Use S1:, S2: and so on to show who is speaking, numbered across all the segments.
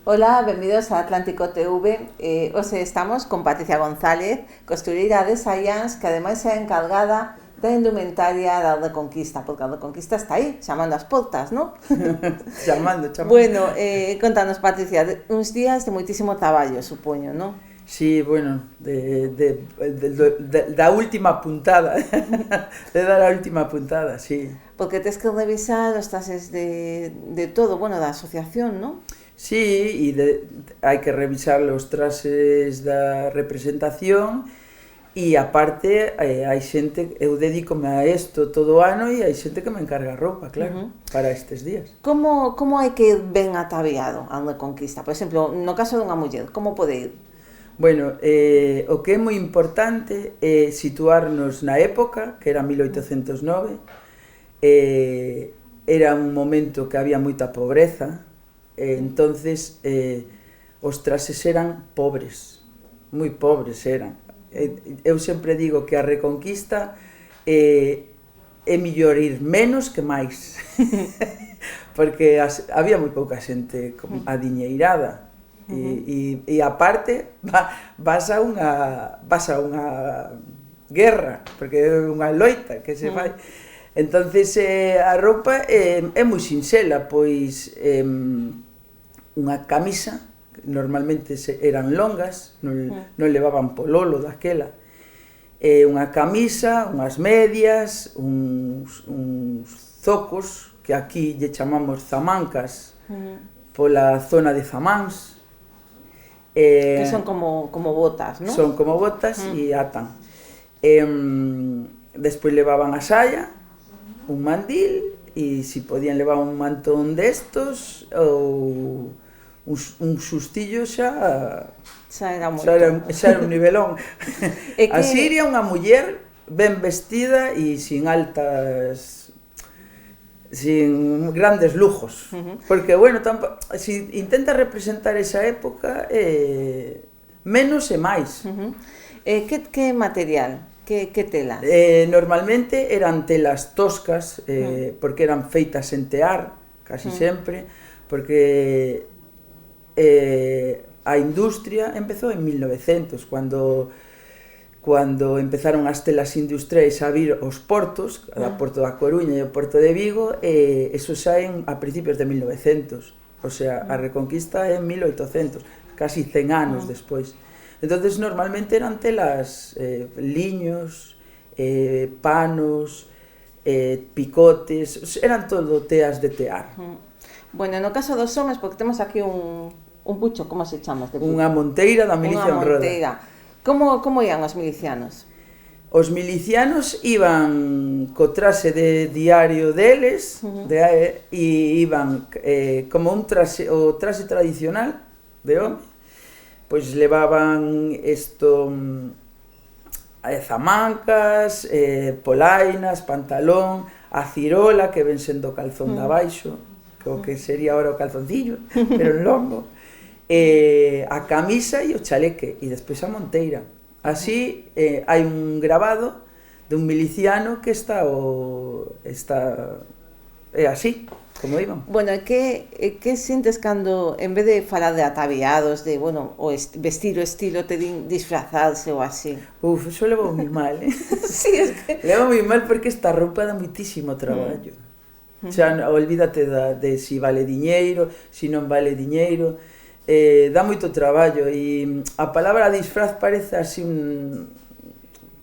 S1: Ola, benvidos a Atlántico TV. Hoxe estamos con Patricia González, costureira de Saians, que ademais é a encargada da indumentaria da Reconquista, porque a Reconquista está aí, chamando as portas, non?
S2: Chamando.
S1: Bueno, contanos, Patricia, uns días de moitísimo traballo, supoño, non?
S2: Sí, bueno, da última puntada, de dar a última puntada, sí.
S1: Porque tes que revisar os trases de todo, bueno, da asociación, non?
S2: Sí, hai que revisar os trases da representación e aparte hai xente, eu dedícome a isto todo o ano e hai xente que me encarga roupa, claro, para estes días.
S1: Como hai que ir ben ataviado a Reconquista? Por exemplo, no caso dunha muller, como pode ir?
S2: Bueno, o que é moi importante é situarnos na época, que era 1809, era un momento que había moita pobreza, entonces os trases eran pobres, moi pobres eran. Eu sempre digo que a Reconquista é mellor ir menos que máis, porque había moi pouca xente adiñeirada. E aparte vas a unha guerra, porque é unha loita que se fai. Entonces a roupa é moi sinxela, pois unha camisa, normalmente eran longas, non levaban pololo daquela, unha camisa, unhas medias, uns zocos, que aquí lle chamamos zamancas, pola zona de Zamáns,
S1: que son como botas, non?
S2: Son como botas e atan. Despois levaban a saia, un mandil, e si podían levar un mantón destos ou un sustillo xa era un nivelón. Así iría unha muller ben vestida e sin grandes lujos, porque, bueno, si intenta representar esa época, menos e máis.
S1: Que material? Que tela?
S2: Normalmente eran telas toscas, porque eran feitas en tear, casi sempre, porque a industria empezou en 1900, cando empezaron as telas industriais a vir aos portos, a Porto da Coruña e o Porto de Vigo, eso saen a principios de 1900, o sea, a Reconquista é en 1800, casi 100 anos despois. Entonces normalmente eran telas, liños, panos, picotes, eran todo teas de tear.
S1: Bueno, no caso dos homes, porque temos aquí un pucho, como se chama?
S2: Unha monteira da milicia honrada.
S1: Unha monteira. Como ian os milicianos?
S2: Os milicianos iban co trase de diario deles, e iban como o trase tradicional de home, pois levaban zamancas, polainas, pantalón, a cirola, que ven sendo calzón de abaixo, o que sería ahora o calzoncillo, pero en longo, a camisa e o chaleque, e despois a monteira. Así hai un grabado de un miliciano que está así, como iban.
S1: Bueno, que sintes cando, en vez de falar de ataviados, de, bueno, o vestir o estilo, te din disfrazarse ou así?
S2: Eso levo moi mal,
S1: Sí, es que...
S2: Levo moi mal porque esta roupa dá moitísimo traballo. Xa, olvídate de si vale diñeiro, si non vale diñeiro, dá moito traballo, e a palabra disfraz parece así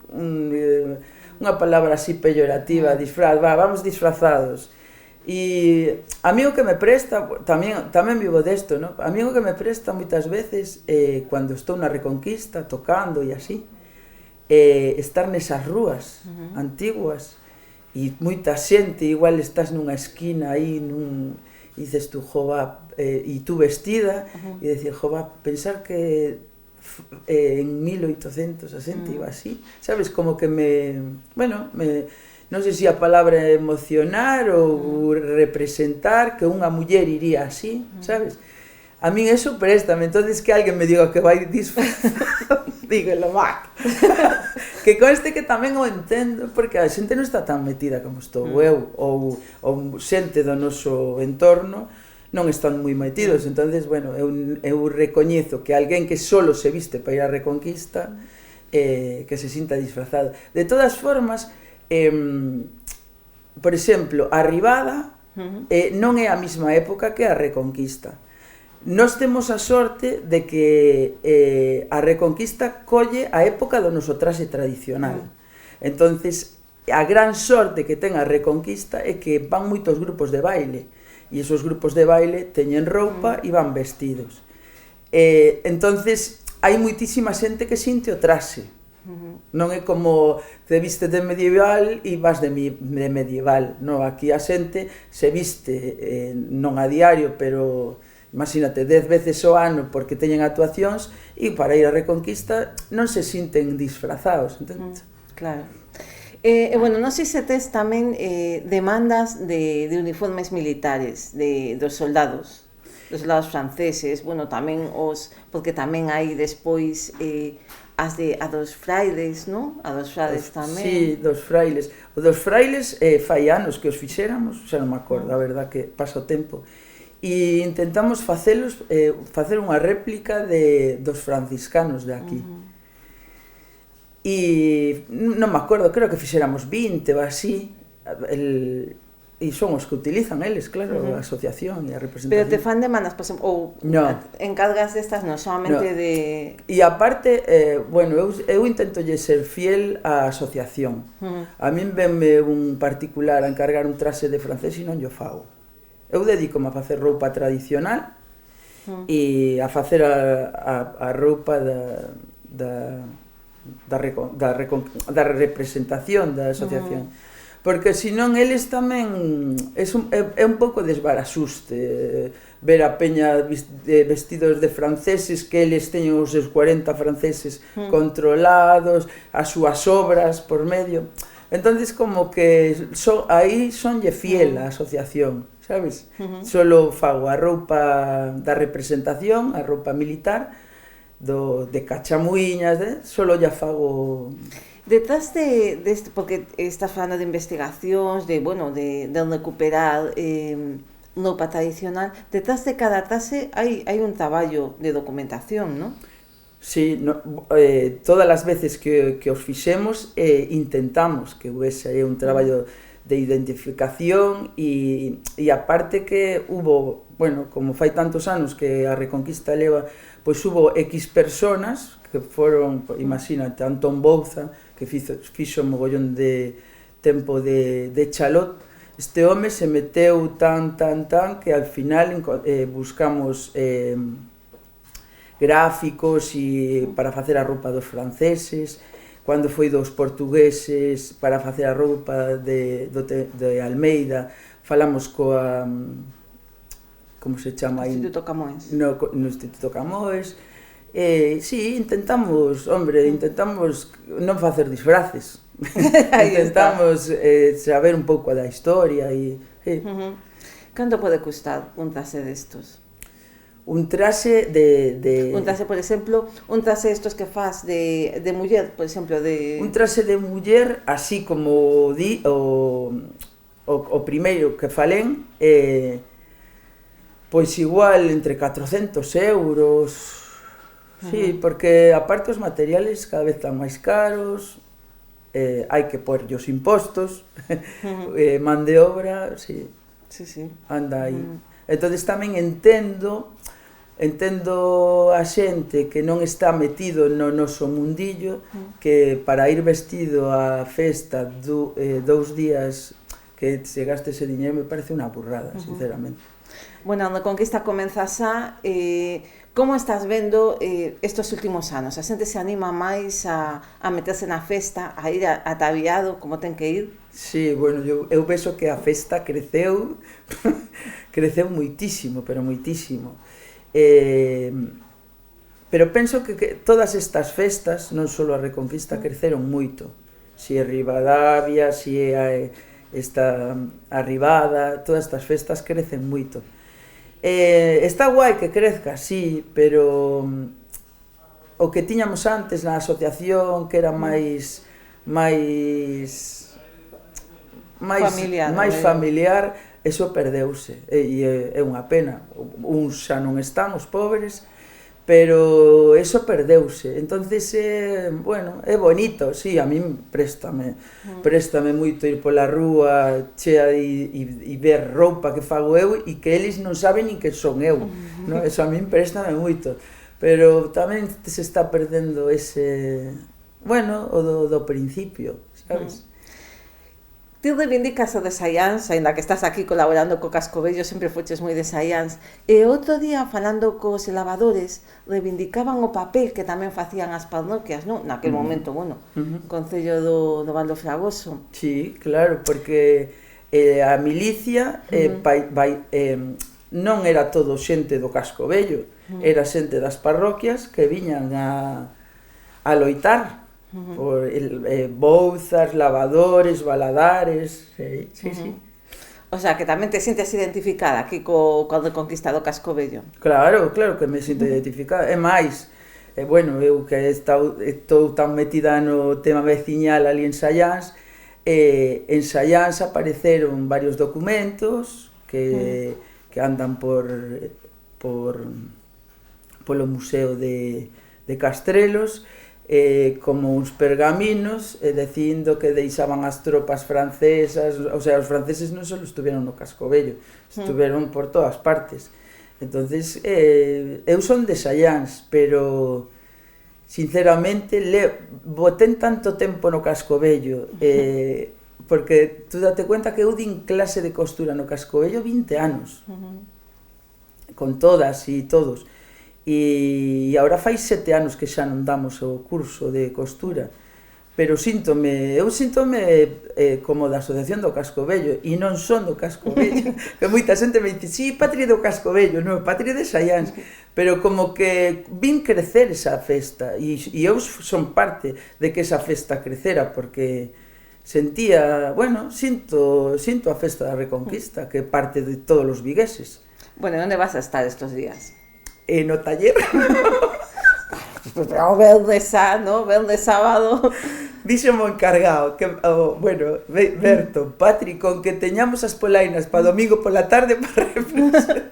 S2: unha palabra así peyorativa, disfraz, vamos disfrazados. E a mí o que me presta, tamén vivo desto, ¿no? A mí o que me presta moitas veces, cando estou na Reconquista, tocando e así, estar nesas rúas antiguas, e moita xente, igual estás nunha esquina aí, e dices tú, jova, e tú vestida, e decir, jova, pensar que en 1800 a xente iba así, sabes, como que non sei se a palabra é emocionar ou representar que unha muller iría así, sabes? A min eso préstame, entonces que alguén me diga que vai disfrazado, dígelo, va. Que conste que tamén o entendo, porque a xente non está tan metida como estou eu, ou xente do noso entorno, non están moi metidos, entonces, bueno, eu recoñezo que alguén que solo se viste para ir á Reconquista que se sinta disfrazado. De todas formas, por exemplo, a Ribada non é a mesma época que a Reconquista. Nós temos a sorte de que a Reconquista colle a época do noso traxe tradicional. Entonces, a gran sorte que ten a Reconquista é que van moitos grupos de baile, e esos grupos de baile teñen roupa e van vestidos. Entonces, hai moitísima xente que sinte o traxe. Non é como te viste de medieval e vas de medieval. No, aquí a xente se viste non a diario, pero imagínate, 10 veces ao ano porque teñen actuacións e para ir á Reconquista non se sinten disfrazados.
S1: Claro. Bueno, non sei se tes tamén demandas de uniformes militares dos soldados franceses, bueno, tamén porque tamén hai despois a dos frailes, non? A dos frailes tamén.
S2: Sí, dos frailes. O dos frailes fai anos que os fixéramos, xa non me acordo, a verdad que pasa o tempo. E intentamos facer unha réplica dos franciscanos de aquí. E non me acordo, creo que fixéramos 20 ou así, e son os que utilizan eles, claro, a asociación e a representación.
S1: Pero te fan demandas, por exemplo, ou encargas destas, non solamente de...
S2: E aparte, bueno, eu intento ser fiel á asociación. A min venme un particular a encargar un traxe de francés e non yo fago. Eu dedícome a facer roupa tradicional e a facer a roupa da representación da asociación, porque senón eles tamén é un pouco desbaraxuste ver a peña vestidos de franceses, que eles teñen os seus 40 franceses controlados, as súas obras por medio, entonces como que aí sonlle fiel a asociación, sabes? Solo fago a roupa da representación, a roupa militar, de cachamuiñas, solo ya fago...
S1: Detrás de porque estás falando de investigacións, de recuperar roupa tradicional, detrás de cada traxe hai un traballo de documentación, non?
S2: Sí, todas as veces que os fixemos intentamos que houvese un traballo de identificación e aparte que hubo, bueno, como fai tantos anos que a Reconquista leva, pois hubo X personas que foron, imagínate, Antón Bouza, que fixo un mogollón de tempo de chalot. Este home se meteu tan que al final buscamos gráficos para facer a roupa dos franceses, cando foi dos portugueses para facer a roupa de Almeida, falamos coa... como se chama aí?
S1: Instituto Camões.
S2: No Instituto Camões. Sí, intentamos non facer disfraces. Intentamos saber un pouco da historia.
S1: Canto pode custar un traxe destos?
S2: Un traxe
S1: Un traxe, por exemplo, un traxe estos que faz de muller, por exemplo, de...
S2: Un traxe de muller, así como di o primeiro que falen, pois igual entre 400 euros, sí, porque aparte os materiales cada vez están máis caros, hai que pôr os impostos, man de obra, sí, anda aí. Entonces tamén entendo a xente que non está metido no noso mundillo, que para ir vestido á festa 2 días que se gaste ese diñeiro me parece unha burrada, sinceramente.
S1: Bueno, a Reconquista comeza xa, como estás vendo estes últimos anos? A xente se anima máis a meterse na festa, a ir ataviado como ten que ir?
S2: Sí, bueno, eu vexo que a festa creceu moitísimo, pero moitísimo. Pero penso que todas estas festas, non só a Reconquista, creceron moito. Si é Ribadavia, si é a Ribada, todas estas festas crecen moito. Está guai que crezca, sí, pero o que tiñamos antes na asociación, que era máis máis familiar, eso perdeuse, e é unha pena. Uns xa non están, os pobres, pero eso perdeuse. Entonces, bueno, é bonito, sí, a min préstame moito ir pola rúa chea e ver roupa que fago eu e que eles non saben nin que son eu, no? Eso a min préstame moito, pero tamén se está perdendo ese, bueno, o do principio, sabes?
S1: Ti reivindicas o de Saians, aínda que estás aquí colaborando co Cascovello, sempre foches moi de Saians. E outro día, falando cos lavadores, reivindicaban o papel que tamén facían as parroquias, non? Naquel momento, bueno, Concello do Val do Fragoso.
S2: Sí, claro, porque a milicia non era todo xente do Cascovello, era xente das parroquias que viñan a loitar. Por bouzas, lavadores, baladares, sí.
S1: O sea, que tamén te sintes identificada aquí co Reconquista do Cascovello.
S2: Claro que me sinto identificada. É máis, bueno, eu que estou tan metida no tema veciñal ali en Saians, apareceron varios documentos que andan polo Museo de Castrelos, como uns pergaminos dicindo que deixaban as tropas francesas, o sea, os franceses non só estuveron no Cascovello, estuveron por todas partes. Entonces, eu son de Saians, pero sinceramente boten tanto tempo no Cascovello, porque tú date cuenta que eu din clase de costura no Cascovello 20 anos, con todas e todos. E agora fai 7 anos que xa non damos o curso de costura, pero eu síntome como da Asociación do Cascovello, e non son do Cascovello, que moita xente me dice, sí, patria do Cascovello, non, patria de Saians, pero como que vin crecer esa festa, e eu son parte de que esa festa crecera, porque sentía, bueno, sinto a festa da Reconquista, que é parte de todos os vigueses.
S1: Bueno, onde vas a estar estos días?
S2: No taller.
S1: O verde sábado.
S2: Díxome o encargado que, bueno, Berto, Patri, con que teñamos as polainas para domingo pola tarde para representar.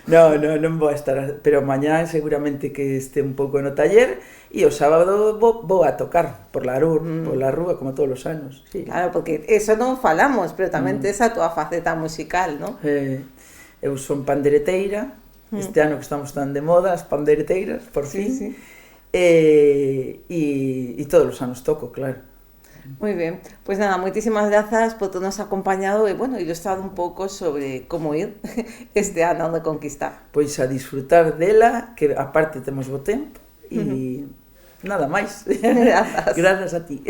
S2: Non vou a estar, pero mañá seguramente que este un pouco no taller, e o sábado vou a tocar por la rúa como todos os anos. Sí.
S1: Claro, porque eso non falamos, pero tamén tes a túa faceta musical, non?
S2: Eu son pandereteira. Este ano que estamos tan de moda, as pandereteiras, por fin.
S1: Sí.
S2: E todos os anos toco, claro.
S1: Moi ben, pois nada, moitísimas grazas por ternos acompañado e, bueno, ilustrado un pouco sobre como ir este ano de Reconquista.
S2: Pois a disfrutar dela, que aparte temos bo tempo, e nada máis.
S1: Grazas.
S2: Grazas a ti.